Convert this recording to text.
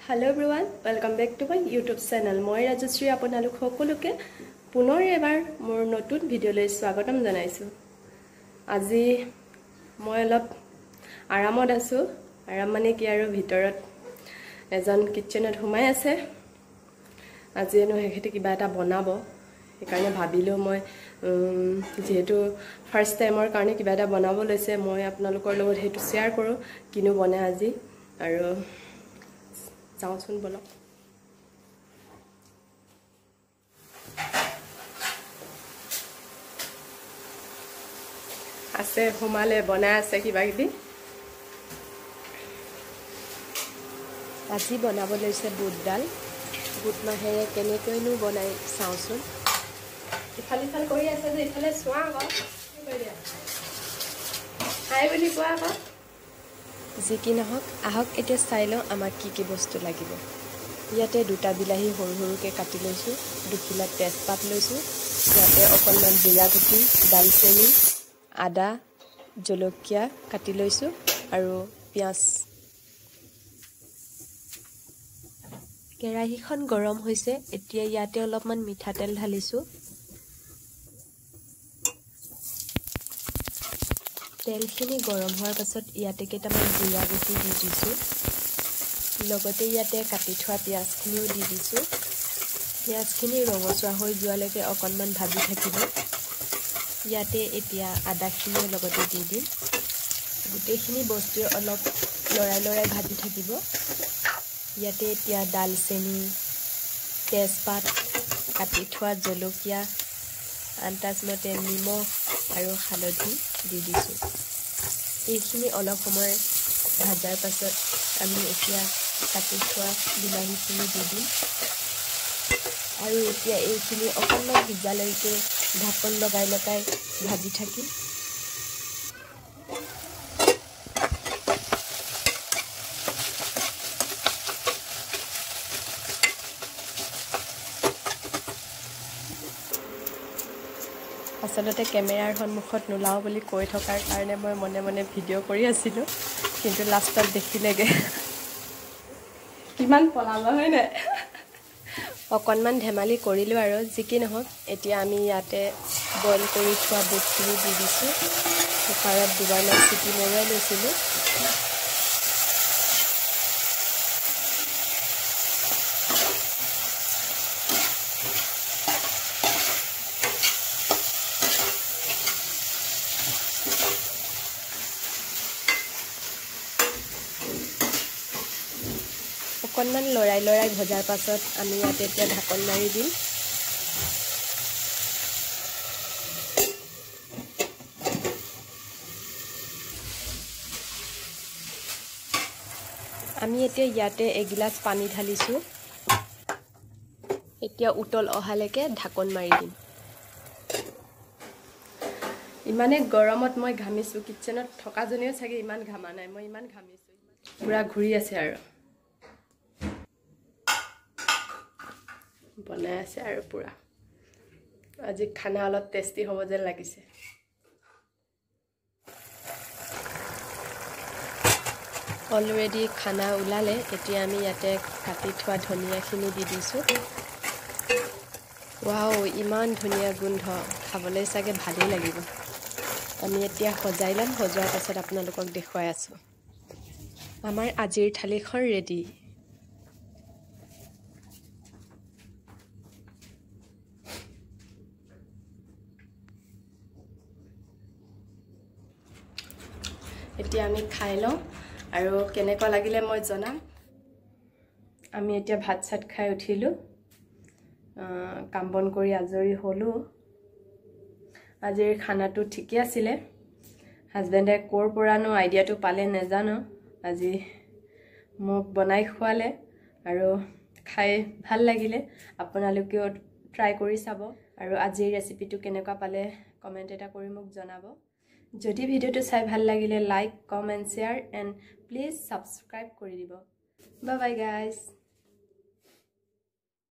Hello everyone, welcome back to my YouTube channel. মই ৰাজশ্ৰী আপোনালোক সকলোকে পুনৰ এবাৰ মোৰ নতুন ভিডিঅ'লৈ স্বাগতম জনাইছো। আজি মই অলপ আৰামত আছো। আৰাম মানে কি আৰু ভিতৰত এজন কিচেনত সোমাই আছে। আজি এনো হেখেতে কিবা এটা বনাব। সেইকাৰণে ভাবিলো মই যেহেতু ফাৰ্স্ট টাইমৰ কাৰণে কিবা এটা বনাব লৈছে মই আপোনালোকৰ লগত হেতু শেয়াৰ কৰো কিনো বনাই আজি আৰু যাওঁচোন বলক আছে হোমালে বনাই আছে কিবা কিবি আজি বনাব লৈছে বুটডাল বুট মাহেৰে কেনেকৈনো বনাই চাওঁচোন ইফাল কৰি আছে যে ইফালে চোৱা আকৌ কি কৰি দিয়া হাই বুলি কোৱা আকৌ যি কি নহওক আহক এতিয়া চাই লওঁ আমাক কি বস্তু লাগিব ইয়াতে দুটা বিলাহী সৰু সৰুকে কাটি লৈছো দুখিলা তেজপাত লৈছো ইয়াতে অকণমান জিৰা গুটি দালচেনি আদা জলকীয়া কাটি লৈছো আৰু পিয়াজ কেৰাহীখন গৰম হৈছে এতিয়া ইয়াতে অলপমান মিঠাতেল ঢালিছো তেলখিনি গৰম হোৱাৰ পাছত ইয়াতে কেইটামান জিৰা গুটি দি দিছো লগতে ইয়াতে কাটি থোৱা পিয়াজখিনিও দি দিছো পিয়াজখিনি ৰঙচুৱা হৈ যোৱালৈকে অকণমান ভাজি থাকিব ইয়াতে এতিয়া আদাখিনিও লগতে দি দিম গোটেইখিনি বস্তু অলপ লৰাই ভাজি থাকিব ইয়াতে এতিয়া দালচেনি তেজপাত কাটি থোৱা জলকীয়া আন্দাজমতে নিমখ আৰু হালধি দি দিছো এইখিনি অলপ সময় ভাজাৰ পাছত আমি এতিয়া কাটি থোৱা বিলাহীখিনি দি দিম আৰু এতিয়া এইখিনি অকণমান ভিজালৈকে ঢাকন লগাই ভাজি থাকিম আসলতে কেমেৰাৰ সন্মুখত নোলাও বুলি কৈ থকাৰ কাৰণে মই মনে মনে ভিডিঅ' কৰি আছিলো কিন্তু লাষ্টত দেখিলেগে কিমান পলালো হয় না অকণমান ধেমালি কৰিলো আৰু যি কি নহওক এতিয়া আমি ইয়াতে বইল কৰি থোৱা বুটখিনি দি দিছো কুকাৰত দুবাৰমান চিটি মৰাই লৈছিলো অকণমান লৰাই ভজাৰ পাছত আমি ইয়াতে এতিয়া ঢাকন মাৰি দিম আমি এতিয়া ইয়াতে এগিলাস পানী ঢালিছো এতিয়া উতল অহালৈকে ঢাকন মাৰি দিম ইমানে গৰমত মই ঘামিছো কিচেনত থকা জনেও চাগে ইমান ঘামা নাই মই ইমান ঘামিছো পুৰা ঘূৰি আছে আৰু বনাই আছে আৰু পুৰা আজি খানা অলপ টেস্টি হ'ব যেন লাগিছে অলৰেডি খানা উলালে এতিয়া আমি ইয়াতে কাটি থোৱা ধনিয়াখিনি দি দিছো ওৱাও ইমান ধুনীয়া গোন্ধ খাবলৈ চাগে ভালেই লাগিব আমি এতিয়া সজাই লম সজোৱাৰ পাছত আপোনালোকক দেখুৱাই আছো আমাৰ আজিৰ থালিখন ৰেডি এতিয়া আমি খাই লওঁ আৰু কেনেকুৱা লাগিলে মই জনাম আমি এতিয়া ভাত চাত খাই উঠিলো কাম বন কৰি আজৰি হলো আজিৰ খানাটো ঠিকই আছিলে হাজবেণ্ডে কোৰ পৰানো আইডিয়াটো পালে নেজানো আজি মোক বনাই খোৱালে আৰু খাই ভাল লাগিলে আপোনালোকেও ট্ৰাই কৰি চাব আৰু আজিৰ ৰেচিপিটো কেনেকুৱা পালে কমেন্ট এটা কৰি মোক জনাব যদি ভিডিঅ'টো চাই ভাল লাগিলে like comment share and please subscribe কৰি দিব বাই বাই গাইজ